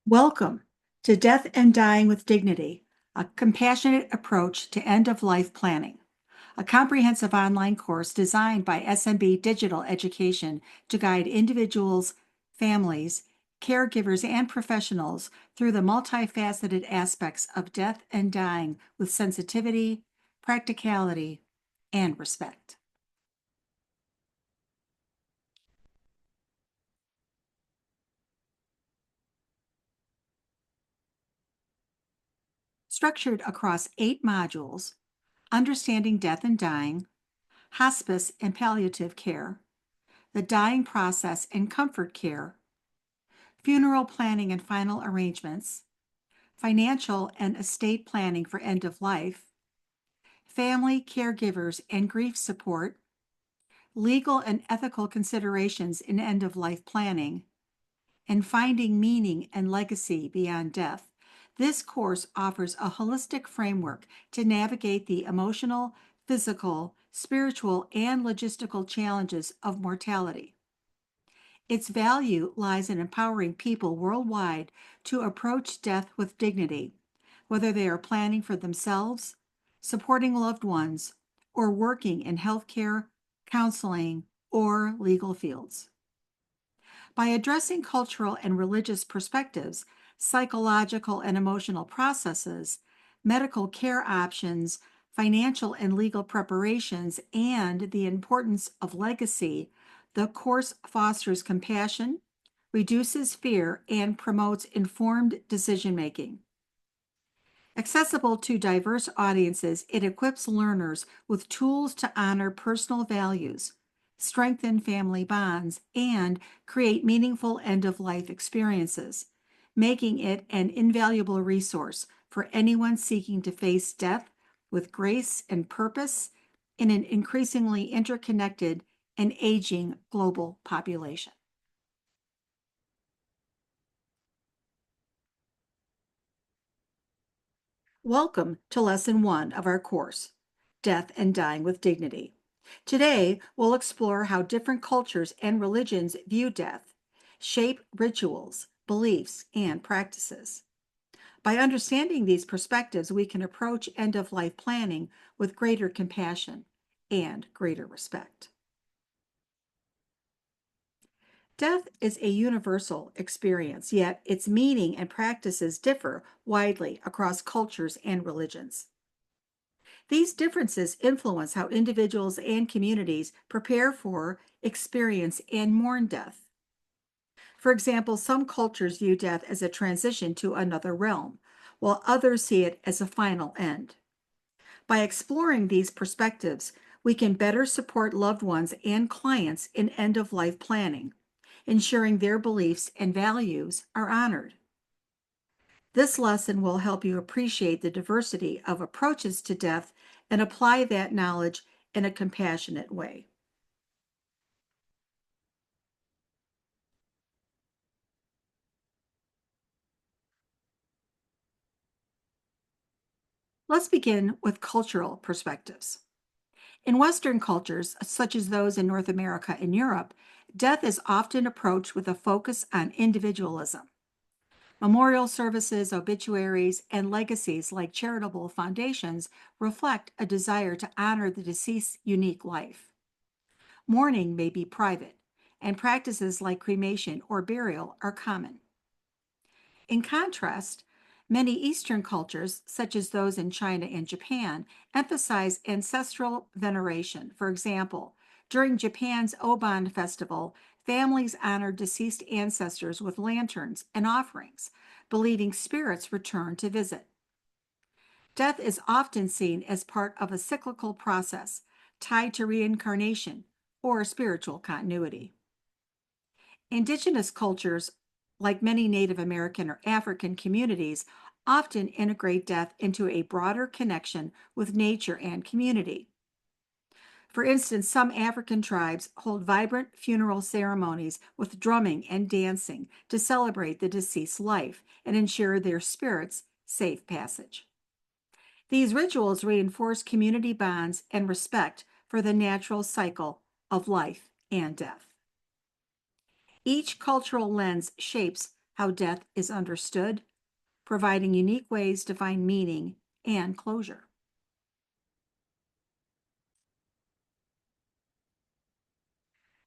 Welcome to Death and Dying with Dignity, a compassionate approach to end-of-life planning, a comprehensive online course designed by SMB Digital Education to guide individuals, families, caregivers, and professionals through the multifaceted aspects of death and dying with sensitivity, practicality, and respect. Structured across 8 modules: Understanding Death and Dying, Hospice and Palliative Care, the Dying Process and Comfort Care, Funeral Planning and Final Arrangements, Financial and Estate Planning for End of Life, Family, Caregivers, and Grief Support, Legal and Ethical Considerations in End of Life Planning, and Finding Meaning and Legacy Beyond Death. This course offers a holistic framework to navigate the emotional, physical, spiritual, and logistical challenges of mortality. Its value lies in empowering people worldwide to approach death with dignity, whether they are planning for themselves, supporting loved ones, or working in healthcare, counseling, or legal fields. By addressing cultural and religious perspectives, psychological and emotional processes, medical care options, financial and legal preparations, and the importance of legacy, the course fosters compassion, reduces fear, and promotes informed decision making. Accessible to diverse audiences, it equips learners with tools to honor personal values, strengthen family bonds, and create meaningful end-of-life experiences, making it an invaluable resource for anyone seeking to face death with grace and purpose in an increasingly interconnected and aging global population. Welcome to Lesson 1 of our course, Death and Dying with Dignity. Today, we'll explore how different cultures and religions view death, shape rituals, beliefs, and practices. By understanding these perspectives, we can approach end-of-life planning with greater compassion and greater respect. Death is a universal experience, yet its meaning and practices differ widely across cultures and religions. These differences influence how individuals and communities prepare for, experience, and mourn death. For example, some cultures view death as a transition to another realm, while others see it as a final end. By exploring these perspectives, we can better support loved ones and clients in end-of-life planning, ensuring their beliefs and values are honored. This lesson will help you appreciate the diversity of approaches to death and apply that knowledge in a compassionate way. Let's begin with cultural perspectives. In Western cultures, such as those in North America and Europe, death is often approached with a focus on individualism. Memorial services, obituaries, and legacies like charitable foundations reflect a desire to honor the deceased's unique life. Mourning may be private, and practices like cremation or burial are common. In contrast, many Eastern cultures, such as those in China and Japan, emphasize ancestral veneration. For example, during Japan's Obon festival, families honor deceased ancestors with lanterns and offerings, believing spirits return to visit. Death is often seen as part of a cyclical process tied to reincarnation or spiritual continuity. Indigenous cultures, like many Native American or African communities, often integrate death into a broader connection with nature and community. For instance, some African tribes hold vibrant funeral ceremonies with drumming and dancing to celebrate the deceased's life and ensure their spirit's safe passage. These rituals reinforce community bonds and respect for the natural cycle of life and death. Each cultural lens shapes how death is understood, providing unique ways to find meaning and closure.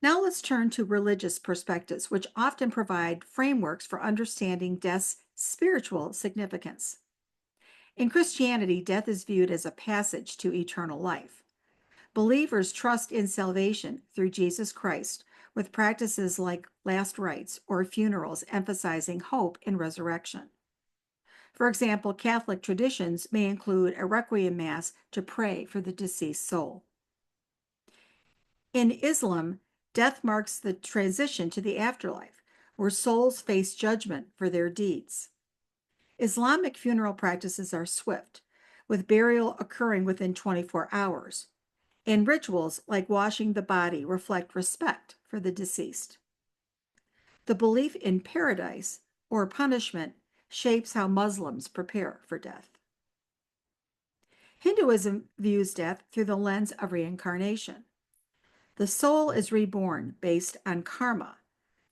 Now let's turn to religious perspectives, which often provide frameworks for understanding death's spiritual significance. In Christianity, death is viewed as a passage to eternal life. Believers trust in salvation through Jesus Christ, with practices like last rites or funerals emphasizing hope in resurrection. For example, Catholic traditions may include a requiem mass to pray for the deceased soul. In Islam, death marks the transition to the afterlife, where souls face judgment for their deeds. Islamic funeral practices are swift, with burial occurring within 24 hours, and rituals like washing the body reflect respect for the deceased. The belief in paradise or punishment shapes how Muslims prepare for death. Hinduism views death through the lens of reincarnation. The soul is reborn based on karma,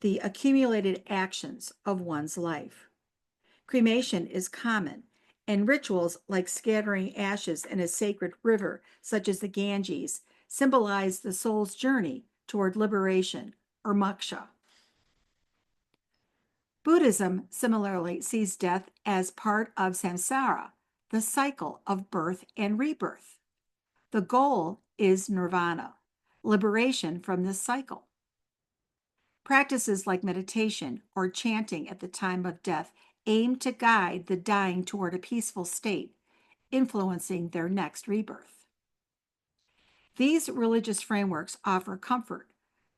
the accumulated actions of one's life. Cremation is common, and rituals like scattering ashes in a sacred river, such as the Ganges, symbolize the soul's journey toward liberation or moksha. Buddhism similarly sees death as part of samsara, the cycle of birth and rebirth. The goal is nirvana, liberation from this cycle. Practices like meditation or chanting at the time of death aim to guide the dying toward a peaceful state, influencing their next rebirth. These religious frameworks offer comfort,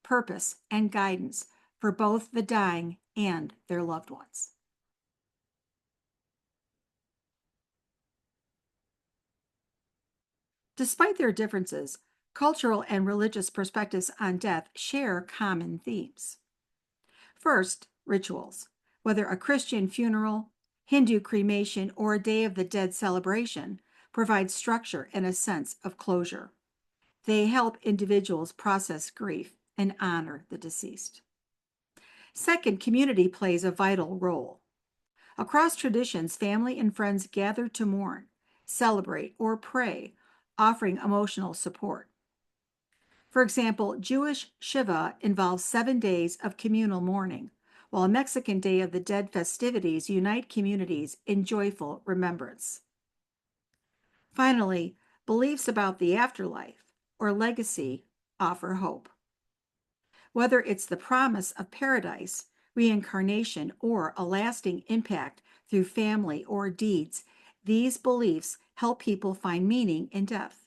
purpose, and guidance for both the dying and their loved ones. Despite their differences, cultural and religious perspectives on death share common themes. First, rituals. Whether a Christian funeral, Hindu cremation, or a Day of the Dead celebration, provide structure and a sense of closure. They help individuals process grief and honor the deceased. Second, community plays a vital role. Across traditions, family and friends gather to mourn, celebrate, or pray, offering emotional support. For example, Jewish Shiva involves 7 days of communal mourning, while Mexican Day of the Dead festivities unite communities in joyful remembrance. Finally, beliefs about the afterlife or legacy offer hope. Whether it's the promise of paradise, reincarnation, or a lasting impact through family or deeds, these beliefs help people find meaning in death.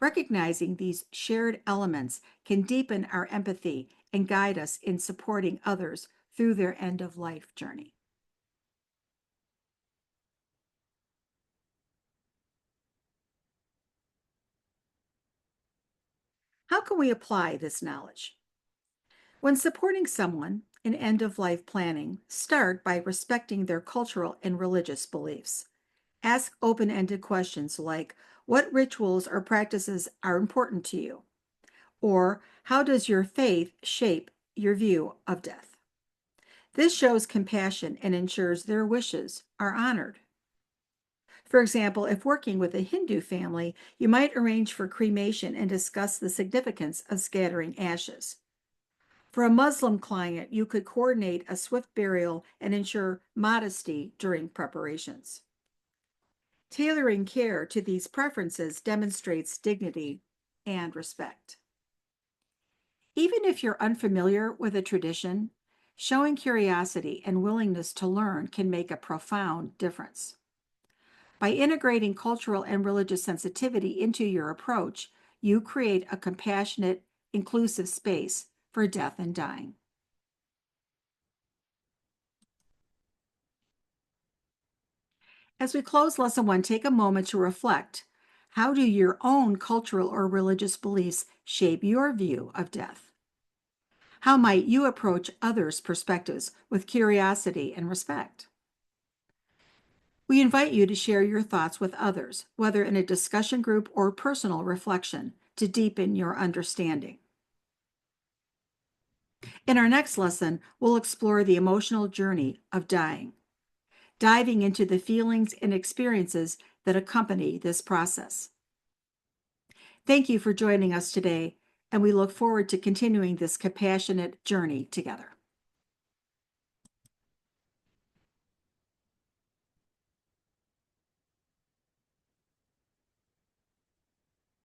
Recognizing these shared elements can deepen our empathy and guide us in supporting others through their end of life journey. How can we apply this knowledge? When supporting someone in end of life planning, start by respecting their cultural and religious beliefs. Ask open ended questions like, what rituals or practices are important to you? Or, how does your faith shape your view of death? This shows compassion and ensures their wishes are honored. For example, if working with a Hindu family, you might arrange for cremation and discuss the significance of scattering ashes. For a Muslim client, you could coordinate a swift burial and ensure modesty during preparations. Tailoring care to these preferences demonstrates dignity and respect. Even if you're unfamiliar with a tradition, showing curiosity and willingness to learn can make a profound difference. By integrating cultural and religious sensitivity into your approach, you create a compassionate, inclusive space for death and dying. As we close Lesson 1, take a moment to reflect. How do your own cultural or religious beliefs shape your view of death? How might you approach others' perspectives with curiosity and respect? We invite you to share your thoughts with others, whether in a discussion group or personal reflection, to deepen your understanding. In our next lesson, we'll explore the emotional journey of dying, diving into the feelings and experiences that accompany this process. Thank you for joining us today, and we look forward to continuing this compassionate journey together.